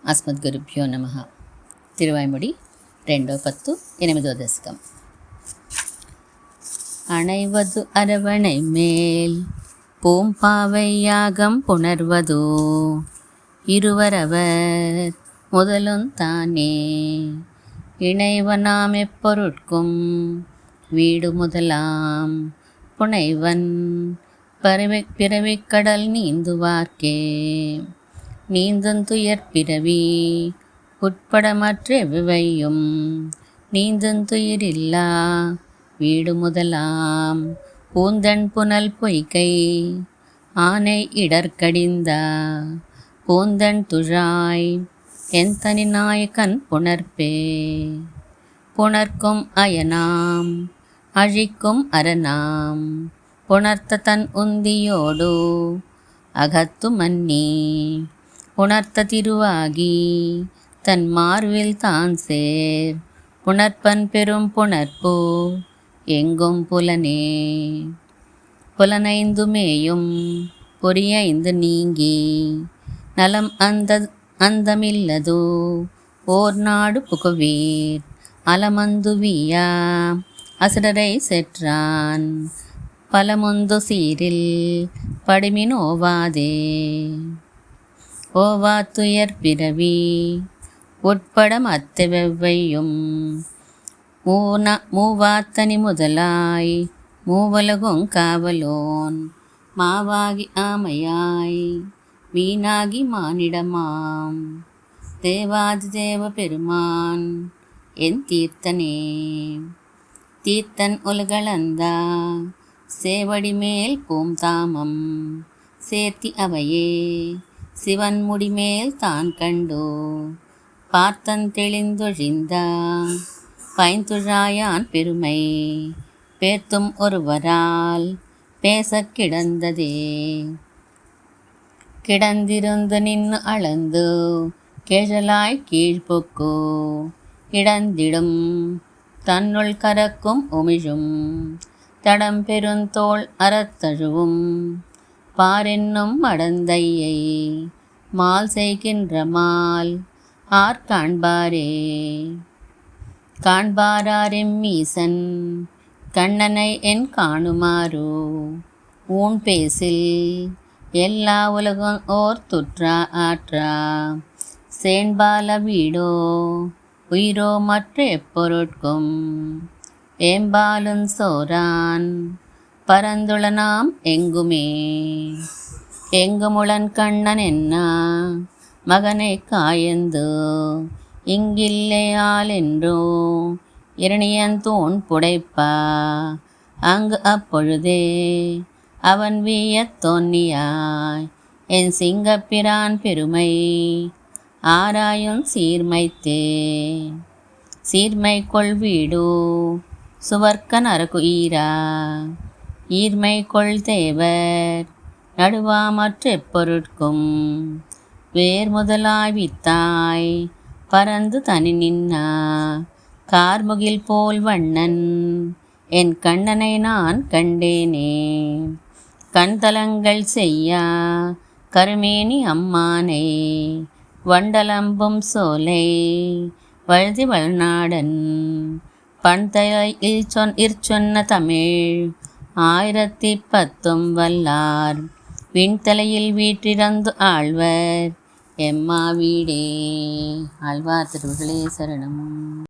అస్మద్గురుభ్యో నమః. తిరువాయిముడి 2/10 దశకం. அணைவது அரவணை மேல் பூம்பாவை யாகம் புணர்வதோ இருவரவர் முதலும் தானே இணைவனாம் எப்பொருட்கும் வீடு முதலாம் புனைவன் பிறவிக்கடல் நீந்துவார்க்கே நீந்தும் துயர் பிறவி உட்பட மற்றெவ்வையும் நீந்தும் துயிரில்லா வீடு முதலாம் பூந்தன் புனல் பொய்கை ஆனை இடர்கடிந்தா பூந்தன் துழாய் என் தனி நாயக்கன் புணர்ப்பே புணர்க்கும் அயனாம் அழிக்கும் அரணாம் புணர்த்த தன் உந்தியோடு அகத்து மன்னி புணர்த்த திருவாகி தன் மார்வில் தான் சேர் புணர்ப்பன் பெரும் புணர்ப்பு எங்கும் புலனே புலனைந்துமேயும் பொறியைந்து நீங்கி நலம் அந்தமில்லதோ ஓர் நாடு புகுவீர் அலமந்துவியா அசுரரை செற்றான் பலமுந்து சீரில் படிமின் ஓவாதே ஓவா துயர் பிறவி உட்பட மற்றவெவ்வையும் மூவாத்தனி முதலாய் மூவலகும் காவலோன் மாவாகி ஆமையாய் வீணாகி மானிடமாம் தேவாதி தேவ பெருமான் என் தீர்த்தனே தீர்த்தன் உலகளந்தா சேவடி மேல் பூம்தாமம் சேர்த்தி அவையே சிவன் முடிமேல் தான் கண்டோ பார்த்தன் தெளிந்தொழிந்தா பைந்துழாயான் பெருமை பேர்த்தும் ஒருவரால் பேச கிடந்ததே கிடந்திருந்து நின்று அளந்து கேழலாய் கீழ்பொக்கோ இடந்திடும் தன்னுள் கரக்கும் உமிழும் தடம் பெருந்தோள் அறத்தழுவும் பாரென்னும் மடந்தையை மால் செய்கின்ற மால் ஆர் காண்பாரே காண்பாரெம்மீசன் கண்ணனை என் காணுமாரோ ஊன் பேசில் எல்லா உலகம் ஓர் துற்றா ஆற்றா சேண்பால வீடோ உயிரோ மற்ற எப்பொருட்கும் ஏம்பாலும் சோரான் பரந்துளனாம் எங்குமே எங்குமுளன் கண்ணன் என்ன மகனை காயந்து இங்கில்லையால் என்றோ இரணியன் தூண் புடைப்பா அங்கு அப்பொழுதே அவன் வீயத் தோன்னியாய் என் சிங்கப்பிரான் பெருமை ஆராயும் சீர்மைத்தே சீர்மை கொள் வீடு சுவர்க்க நரகு ஈரா ஈர்மை கொள் தேவர் நடுவா மற்ற எப்பொருட்கும் வேர் முதலாய் வித்தாய் பறந்து தனி நின்னா கார்முகில் போல் வண்ணன் என் கண்ணனை நான் கண்டேனே கண்தலங்கள் செய்யா கருமேனி அம்மானை வண்டலம்பும் சோலை வழுதி வளநாடன் பண்தலையில் சொன்ன தமிழ் 1010 வல்லார் விண்தலையில் வீற்றிறந்து ஆழ்வர் எம்மா வீடே. ஆழ்வார் திருவர்களே சரணம்.